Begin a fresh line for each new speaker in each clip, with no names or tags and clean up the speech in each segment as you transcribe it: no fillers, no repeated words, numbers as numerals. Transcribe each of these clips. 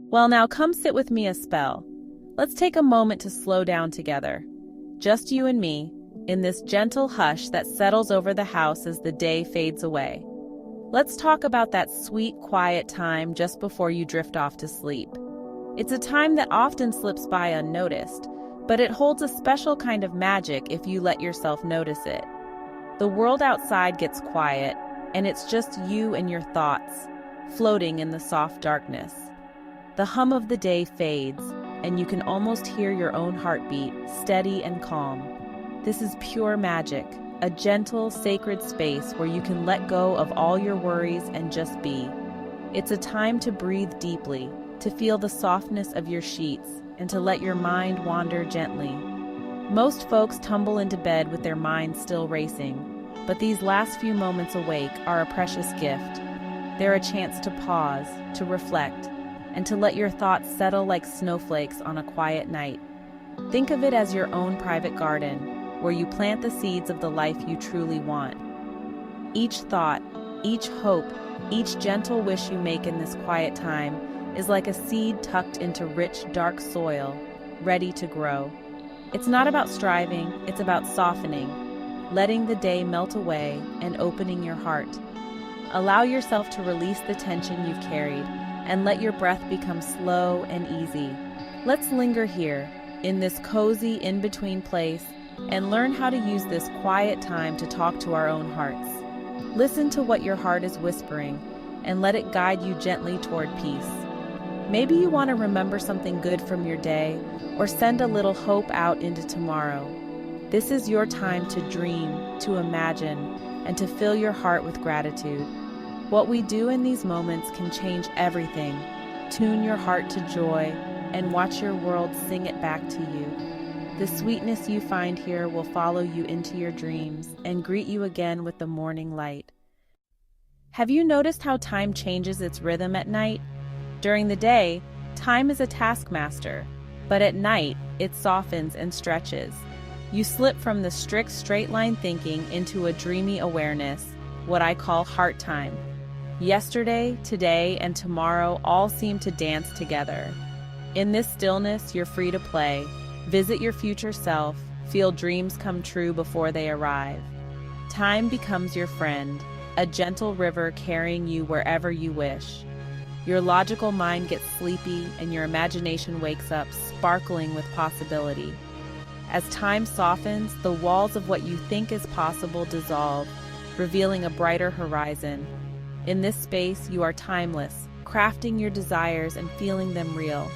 Well, now come sit with me a spell. Let's take a moment to slow down together. Just you and me, in this gentle hush that settles over the house as the day fades away. Let's talk about that sweet, quiet time just before you drift off to sleep. It's a time that often slips by unnoticed, but it holds a special kind of magic if you let yourself notice it. The world outside gets quiet, and it's just you and your thoughts, floating in the soft darkness. The hum of the day fades, and you can almost hear your own heartbeat, steady and calm. This is pure magic, a gentle, sacred space where you can let go of all your worries and just be. It's a time to breathe deeply, to feel the softness of your sheets, and to let your mind wander gently. Most folks tumble into bed with their minds still racing, but these last few moments awake are a precious gift. They're a chance to pause, to reflect, and to let your thoughts settle like snowflakes on a quiet night. Think of it as your own private garden, where you plant the seeds of the life you truly want. Each thought, each hope, each gentle wish you make in this quiet time is like a seed tucked into rich, dark soil, ready to grow. It's not about striving, it's about softening, letting the day melt away and opening your heart. Allow yourself to release the tension you've carried and let your breath become slow and easy. Let's linger here, in this cozy in-between place, and learn how to use this quiet time to talk to our own hearts. Listen to what your heart is whispering, and let it guide you gently toward peace. Maybe you want to remember something good from your day, or send a little hope out into tomorrow. This is your time to dream, to imagine, and to fill your heart with gratitude. What we do in these moments can change everything. Tune your heart to joy, and watch your world sing it back to you. The sweetness you find here will follow you into your dreams and greet you again with the morning light. Have you noticed how time changes its rhythm at night? During the day, time is a taskmaster, but at night, it softens and stretches. You slip from the strict straight-line thinking into a dreamy awareness, what I call heart time. Yesterday, today, and tomorrow all seem to dance together. In this stillness, you're free to play. Visit your future self, feel dreams come true before they arrive. Time becomes your friend, a gentle river carrying you wherever you wish. Your logical mind gets sleepy and your imagination wakes up, sparkling with possibility. As time softens, the walls of what you think is possible dissolve, revealing a brighter horizon. In this space, you are timeless, crafting your desires and feeling them real.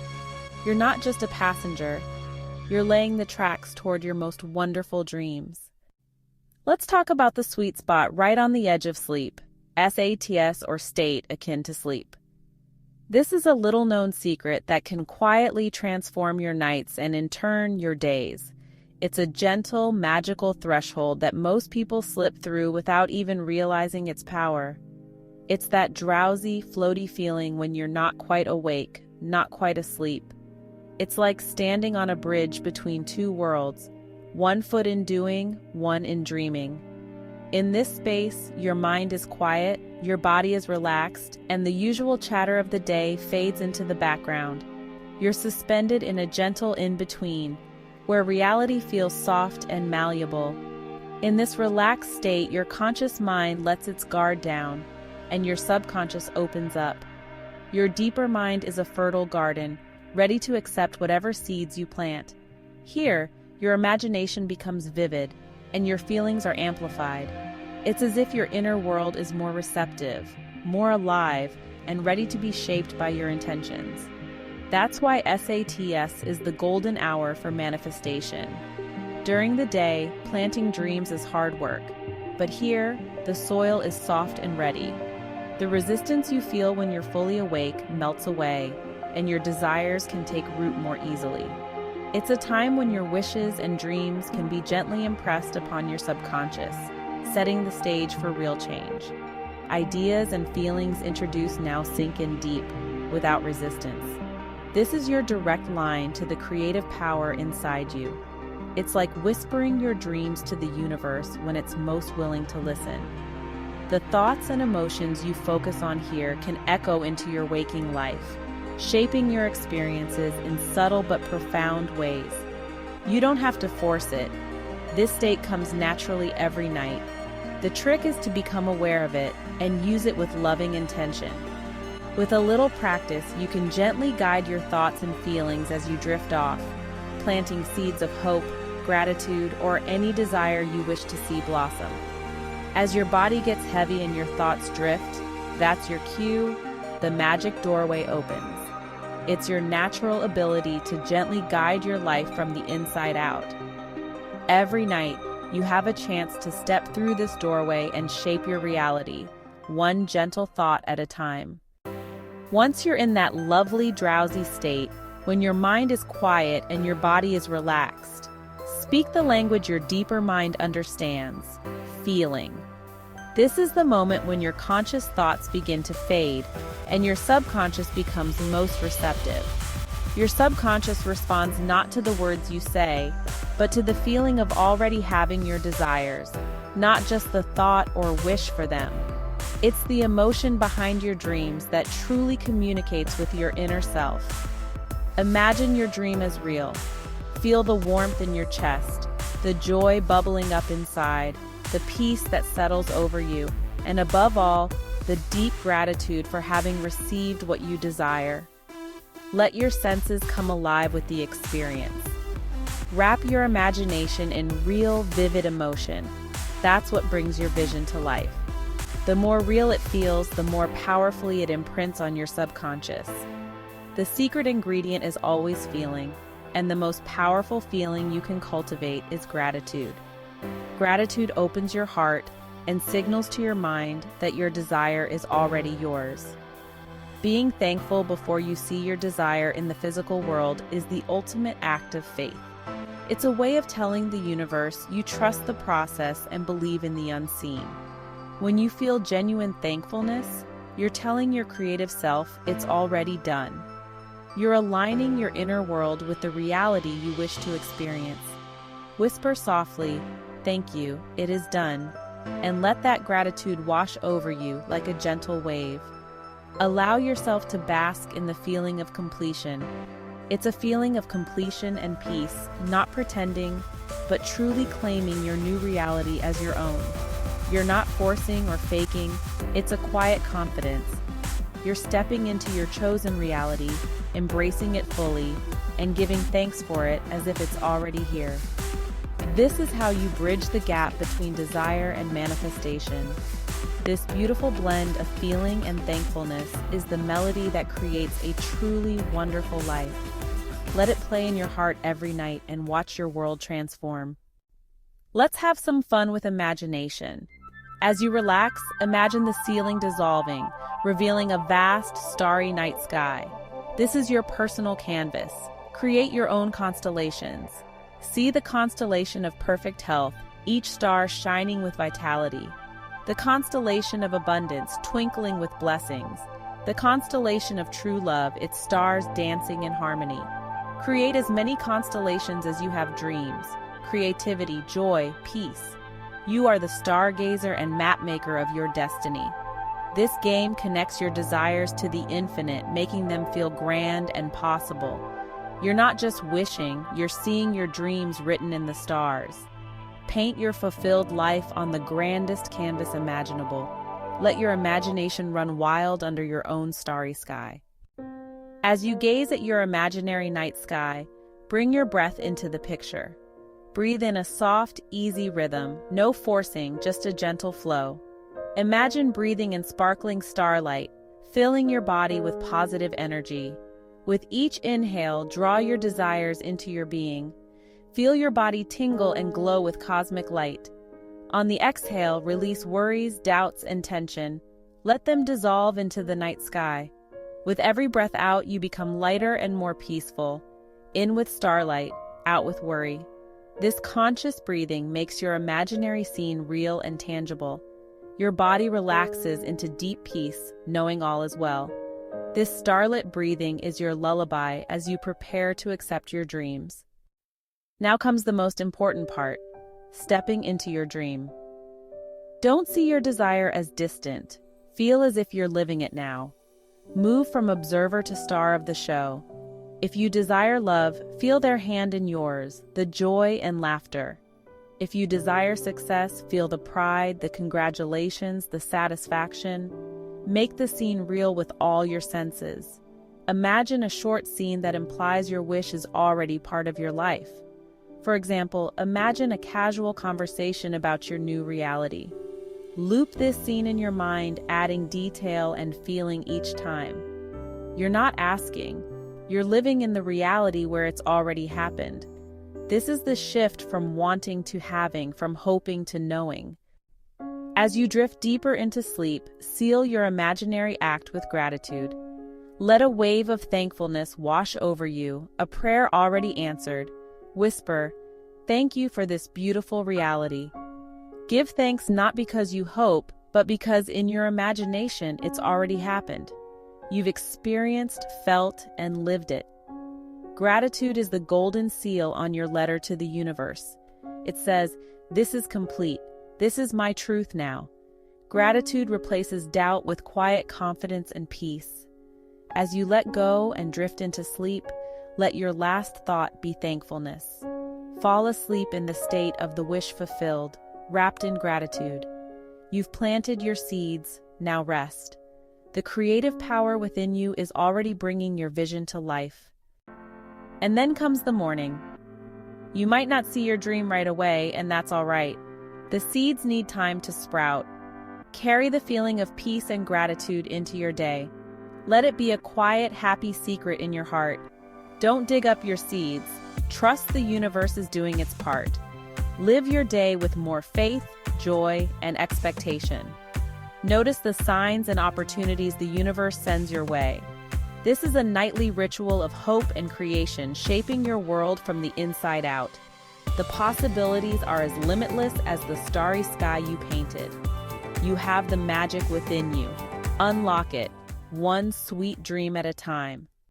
You're not just a passenger. You're laying the tracks toward your most wonderful dreams. Let's talk about the sweet spot right on the edge of sleep, SATS or state akin to sleep. This is a little-known secret that can quietly transform your nights and in turn your days. It's a gentle, magical threshold that most people slip through without even realizing its power. It's that drowsy, floaty feeling when you're not quite awake, not quite asleep. It's like standing on a bridge between two worlds, one foot in doing, one in dreaming. In this space, your mind is quiet, your body is relaxed, and the usual chatter of the day fades into the background. You're suspended in a gentle in-between, where reality feels soft and malleable. In this relaxed state, your conscious mind lets its guard down, and your subconscious opens up. Your deeper mind is a fertile garden, ready to accept whatever seeds you plant. Here, your imagination becomes vivid, and your feelings are amplified. It's as if your inner world is more receptive, more alive, and ready to be shaped by your intentions. That's why SATS is the golden hour for manifestation. During the day, planting dreams is hard work, but here, the soil is soft and ready. The resistance you feel when you're fully awake melts away, and your desires can take root more easily. It's a time when your wishes and dreams can be gently impressed upon your subconscious, setting the stage for real change. Ideas and feelings introduced now sink in deep, without resistance. This is your direct line to the creative power inside you. It's like whispering your dreams to the universe when it's most willing to listen. The thoughts and emotions you focus on here can echo into your waking life, shaping your experiences in subtle but profound ways. You don't have to force it. This state comes naturally every night. The trick is to become aware of it and use it with loving intention. With a little practice, you can gently guide your thoughts and feelings as you drift off, planting seeds of hope, gratitude, or any desire you wish to see blossom. As your body gets heavy and your thoughts drift, that's your cue. The magic doorway opens. It's your natural ability to gently guide your life from the inside out. Every night, you have a chance to step through this doorway and shape your reality, one gentle thought at a time. Once you're in that lovely, drowsy state, when your mind is quiet and your body is relaxed, speak the language your deeper mind understands, feeling. This is the moment when your conscious thoughts begin to fade and your subconscious becomes most receptive. Your subconscious responds not to the words you say, but to the feeling of already having your desires, not just the thought or wish for them. It's the emotion behind your dreams that truly communicates with your inner self. Imagine your dream as real. Feel the warmth in your chest, the joy bubbling up inside, the peace that settles over you, and above all, the deep gratitude for having received what you desire. Let your senses come alive with the experience. Wrap your imagination in real, vivid emotion. That's what brings your vision to life. The more real it feels, the more powerfully it imprints on your subconscious. The secret ingredient is always feeling, and the most powerful feeling you can cultivate is gratitude. Gratitude opens your heart and signals to your mind that your desire is already yours. Being thankful before you see your desire in the physical world is the ultimate act of faith. It's a way of telling the universe you trust the process and believe in the unseen. When you feel genuine thankfulness, you're telling your creative self it's already done. You're aligning your inner world with the reality you wish to experience. Whisper softly, "Thank you, it is done," and let that gratitude wash over you like a gentle wave. Allow yourself to bask in the feeling of completion. It's a feeling of completion and peace, not pretending, but truly claiming your new reality as your own. You're not forcing or faking, it's a quiet confidence. You're stepping into your chosen reality, embracing it fully, and giving thanks for it as if it's already here. This is how you bridge the gap between desire and manifestation. This beautiful blend of feeling and thankfulness is the melody that creates a truly wonderful life. Let it play in your heart every night and watch your world transform. Let's have some fun with imagination. As you relax, imagine the ceiling dissolving, revealing a vast, starry night sky. This is your personal canvas. Create your own constellations. See the constellation of perfect health, each star shining with vitality. The constellation of abundance, twinkling with blessings. The constellation of true love, its stars dancing in harmony. Create as many constellations as you have dreams. Creativity, joy, peace. You are the stargazer and mapmaker of your destiny. This game connects your desires to the infinite, making them feel grand and possible. You're not just wishing, you're seeing your dreams written in the stars. Paint your fulfilled life on the grandest canvas imaginable. Let your imagination run wild under your own starry sky. As you gaze at your imaginary night sky, bring your breath into the picture. Breathe in a soft, easy rhythm, no forcing, just a gentle flow. Imagine breathing in sparkling starlight, filling your body with positive energy. With each inhale, draw your desires into your being. Feel your body tingle and glow with cosmic light. On the exhale, release worries, doubts, and tension. Let them dissolve into the night sky. With every breath out, you become lighter and more peaceful. In with starlight, out with worry. This conscious breathing makes your imaginary scene real and tangible. Your body relaxes into deep peace, knowing all is well. This starlit breathing is your lullaby as you prepare to accept your dreams. Now comes the most important part, stepping into your dream. Don't see your desire as distant. Feel as if you're living it now. Move from observer to star of the show. If you desire love, feel their hand in yours, the joy and laughter. If you desire success, feel the pride, the congratulations, the satisfaction. Make the scene real with all your senses. Imagine a short scene that implies your wish is already part of your life. For example, imagine a casual conversation about your new reality. Loop this scene in your mind, adding detail and feeling each time. You're not asking, you're living in the reality where it's already happened. This is the shift from wanting to having, from hoping to knowing. As you drift deeper into sleep, seal your imaginary act with gratitude. Let a wave of thankfulness wash over you, a prayer already answered. Whisper, "Thank you for this beautiful reality." Give thanks not because you hope, but because in your imagination it's already happened. You've experienced, felt, and lived it. Gratitude is the golden seal on your letter to the universe. It says, "This is complete. This is my truth now." Gratitude replaces doubt with quiet confidence and peace. As you let go and drift into sleep, let your last thought be thankfulness. Fall asleep in the state of the wish fulfilled, wrapped in gratitude. You've planted your seeds, now rest. The creative power within you is already bringing your vision to life. And then comes the morning. You might not see your dream right away, and that's all right. The seeds need time to sprout. Carry the feeling of peace and gratitude into your day. Let it be a quiet, happy secret in your heart. Don't dig up your seeds. Trust the universe is doing its part. Live your day with more faith, joy, and expectation. Notice the signs and opportunities the universe sends your way. This is a nightly ritual of hope and creation, shaping your world from the inside out. The possibilities are as limitless as the starry sky you painted. You have the magic within you. Unlock it, one sweet dream at a time.